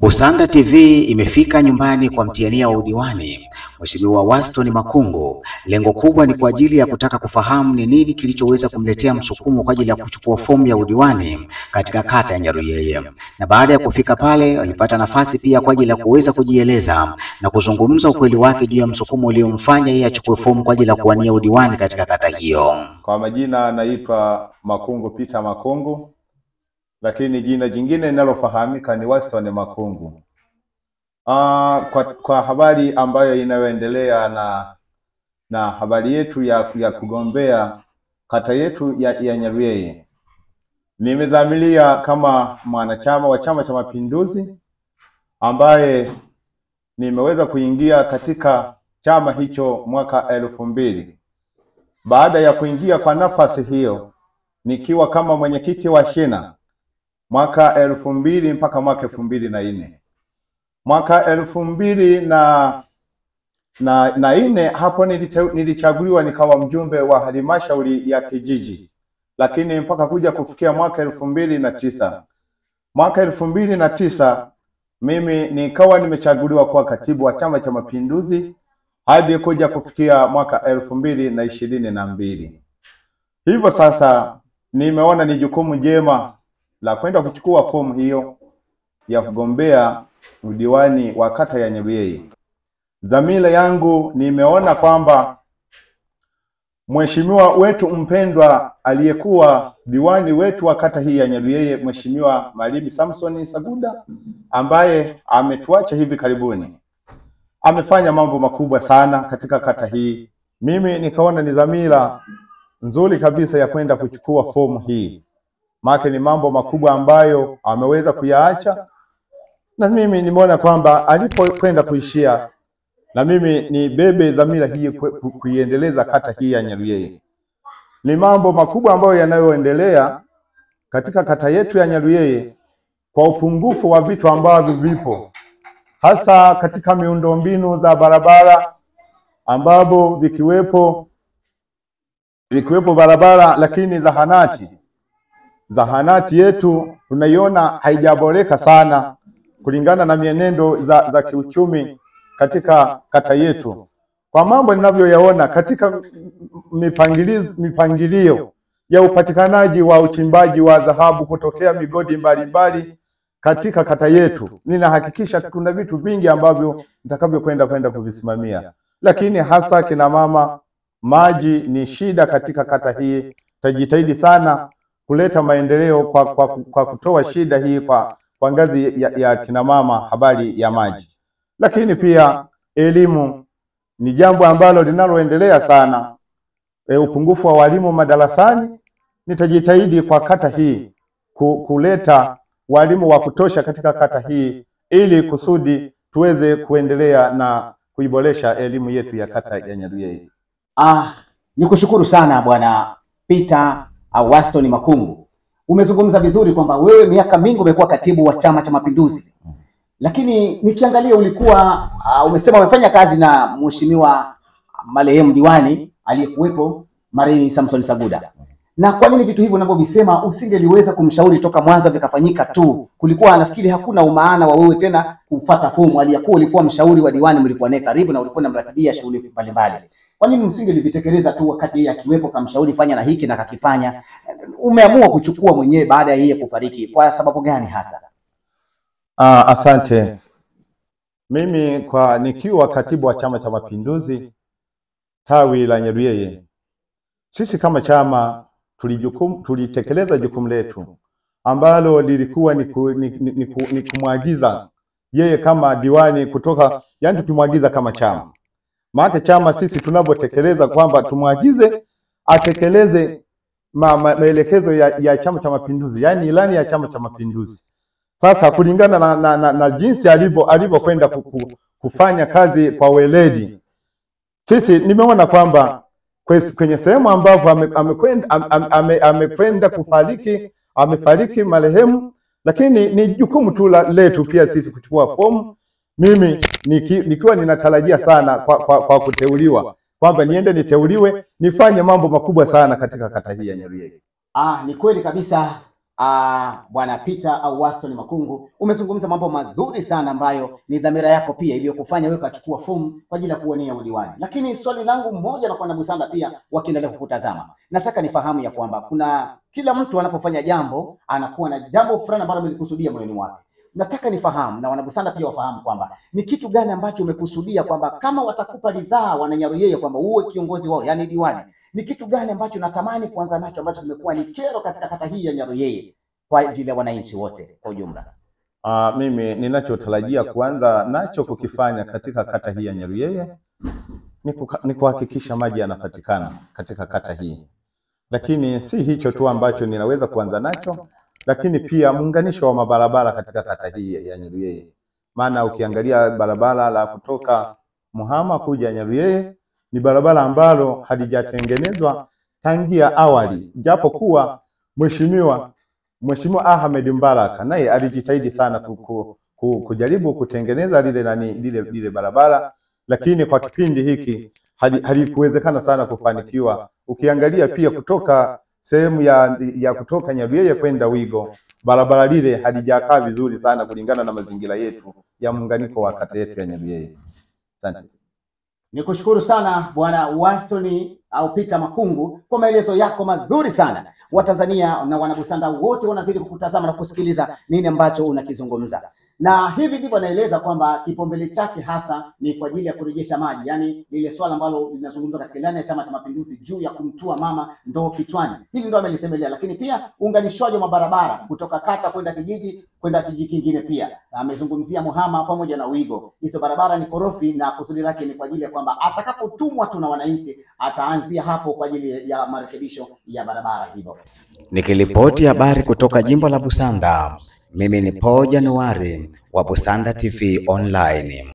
Busanda TV imefika nyumbani kwa mtiania wa udiwani Mheshimiwa Waston Makungu. Lengo kubwa ni kwa ajili ya kutaka kufahamu ni nini kilichoweza kumletea msukumo kwa ajili ya kuchukua fomu ya udiwani katika kata ya Nyaruyeye. Na baada ya kufika pale, walipata nafasi pia kwa ajili ya kuweza kujieleza na kuzungumza ukweli wake juu ya msukumo uliomfanya yeye achukue fomu kwa ajili ya kuwania udiwani katika kata hiyo. Kwa majina naitwa Makungu Peter Makungu, lakini jina jingine linalofahamika ni Waston Makungu. Kwa habari ambayo inayoendelea na habari yetu ya kugombea kata yetu ya Nyaruyeye, nimedhamiria kama mwanachama wa Chama cha Mapinduzi ambaye nimeweza kuingia katika chama hicho mwaka 2000. Baada ya kuingia kwa nafasi hiyo nikiwa kama mwenyekiti wa shina mwaka 2000 mpaka mwaka 2004. Mwaka 2004 hapo nilichaguliwa nikawa mjumbe wa halmashauri ya kijiji, lakini mpaka kuja kufikia mwaka 2009. Mwaka 2009 mimi nikawa nimechaguliwa kuwa katibu wa Chama cha Mapinduzi hadi kuja kufikia mwaka 2022. Hivyo sasa nimeona ni jukumu jema la kwenda kuchukua fomu hiyo ya kugombea udiwani wa kata ya Nyaruyeye. Dhamira yangu, nimeona kwamba mheshimiwa wetu mpendwa aliyekuwa diwani wetu wa kata hii ya Nyaruyeye, Mheshimiwa Malimi Samson Saguda, ambaye ametuacha hivi karibuni, amefanya mambo makubwa sana katika kata hii. Mimi nikaona ni dhamira nzuri kabisa ya kwenda kuchukua fomu hii. Maana ni mambo makubwa ambayo ameweza kuyaacha, na mimi nimeona kwamba alipokwenda kuishia na mimi ni bebe dhamira hii kuiendeleza kata hii ya Nyaruyeye. Ni mambo makubwa ambayo yanayoendelea katika kata yetu ya Nyaruyeye kwa upungufu wa vitu ambavyo vipo, hasa katika miundombinu za barabara ambapo vikiwepo barabara, lakini zahanati yetu tunaiona haijaboreka sana kulingana na mienendo za kiuchumi katika kata yetu. Kwa mambo ninavyoyaona katika mipangilio ya upatikanaji wa uchimbaji wa dhahabu kutokea migodi mbalimbali katika kata yetu, ninahakikisha kuna vitu vingi ambavyo nitakavyokwenda kuvisimamia. Lakini hasa kina mama, maji ni shida katika kata hii. Tajitahidi sana kuleta maendeleo kwa kutoa shida hii kwa ngazi ya kina mama, habari ya maji. Lakini pia elimu ni jambo ambalo linaloendelea sana. Upungufu wa walimu madarasani, nitajitahidi kwa kata hii kuleta walimu wa kutosha katika kata hii ili kusudi tuweze kuendelea na kuiboresha elimu yetu ya kata ya Nyaruyeye. Nikushukuru sana Bwana Peter Waston Makungu. Umezungumza vizuri kwamba wewe miaka mingi umekuwa katibu wa Chama cha Mapinduzi. Lakini nikiangalia ulikuwa umesema umefanya kazi na mheshimiwa marehemu diwani aliyekuwepo Malimi Samson Saguda. Na kwa nini vitu hivyo unavyovisema usingeliweza kumshauri toka mwanzo vikafanyika tu? Kulikuwa nafikiri hakuna umaana wa wewe tena kufuata fomu, aliyakuwa ulikuwa mshauri wa diwani, mlikuwa naye karibu na ulikuwa unamratibia shughuli mbalimbali. Kwa nini msingelivitekeleza tu wakati yeye akiwepo kamshauri fanya na hiki na kakifanya? Umeamua kuchukua mwenyewe baada ya yeye kufariki. Kwa sababu gani hasa? Asante. Mimi nikiwa katibu wa Chama cha Mapinduzi tawi la Nyaruyeye, sisi kama chama tulitekeleza jukumu letu ambalo lilikuwa ni kumwagiza yeye kama diwani kutoka, yani tukimwagiza kama chama. Maana chama sisi tunavyotekeleza kwamba tumwagize atekeleze maelekezo ya Chama cha Mapinduzi, yani ilani ya Chama cha Mapinduzi. Sasa kulingana na jinsi alivyokwenda kufanya kazi kwa weledi, sisi nimeona kwamba kwenye sehemu ambapo amekwenda amefariki marehemu, lakini ni jukumu tu letu pia sisi kuchukua fomu. Mimi nikiwa ninatarajia sana kwa kuteuliwa kwamba niende niteuliwe nifanye mambo makubwa sana katika kata hii ya Nyaruyeye. Ni kweli kabisa Bwana Peter au Waston Makungu, umezungumza mambo mazuri sana ambayo ni dhamira yako pia iliyokufanya wewe kuchukua fomu kwa ajili ya kuwania udiwani. Lakini swali langu mmoja na kwa Busanda pia wakiendelea kukutazama, nataka nifahamu ya kwamba kuna kila mtu anapofanya jambo anakuwa na jambo fulani ambalo amelikusudia moyoni mwake. Nataka nifahamu na Wanabusanda pia wafahamu kwamba ni kitu gani ambacho umekusudia kwamba kama watakupa ridhaa Wananyaruyeye kwamba uwe kiongozi wao, yani diwani, ni kitu gani ambacho natamani kuanza nacho ambacho kimekuwa ni kero katika kata hii ya Nyaruyeye kwa ajili ya wananchi wote kwa ujumla? Mimi ninachotarajia kuanza nacho kukifanya katika kata hii ya Nyaruyeye ni kuhakikisha maji yanapatikana katika kata hii. Lakini si hicho tu ambacho ninaweza kuanza nacho, lakini pia muunganisho wa mabarabara katika kata hii ya Nyaruyeye. Maana ukiangalia barabara la kutoka Muhama kuja Nyaruyeye ni barabara ambalo halijatengenezwa tangia awali, japo kuwa Mheshimiwa Ahmed Mbaraka naye alijitahidi sana kujaribu kutengeneza lile barabara, lakini kwa kipindi hiki halikuwezekana sana kufanikiwa. Ukiangalia pia kutoka sehemu ya kutoka Nyaruyeye kwenda Wigo, barabara lile halijakaa vizuri sana kulingana na mazingira yetu ya muunganiko wa kata yetu ya Nyaruyeye. Asante. Nikushukuru sana Bwana Waston au Peter Makungu kwa maelezo yako mazuri sana. Watanzania na Wanabusanda wote wanazidi kukutazama na kusikiliza nini ambacho unakizungumza. Na hivi ndivyo anaeleza kwamba kipaumbele chake hasa ni kwa ajili ya kurejesha maji, yani lile swala ambalo linazungumzwa katika ndani ya Chama cha Mapinduzi juu ya kumtua mama ndoo kichwani. Hili ndio amelisemelea, lakini pia uunganishwaji wa mabarabara kutoka kata kwenda kijiji kingine pia. Amezungumzia Muhama pamoja na Wigo. Hizo barabara ni korofi na kusudi lake ni kwa ajili ya kwamba atakapotumwa tu na wananchi ataanzia hapo kwa ajili ya marekebisho ya barabara hivyo. Nikiripoti habari kutoka jimbo la Busanda, mimi ni Paul Januari wa Busanda TV Online.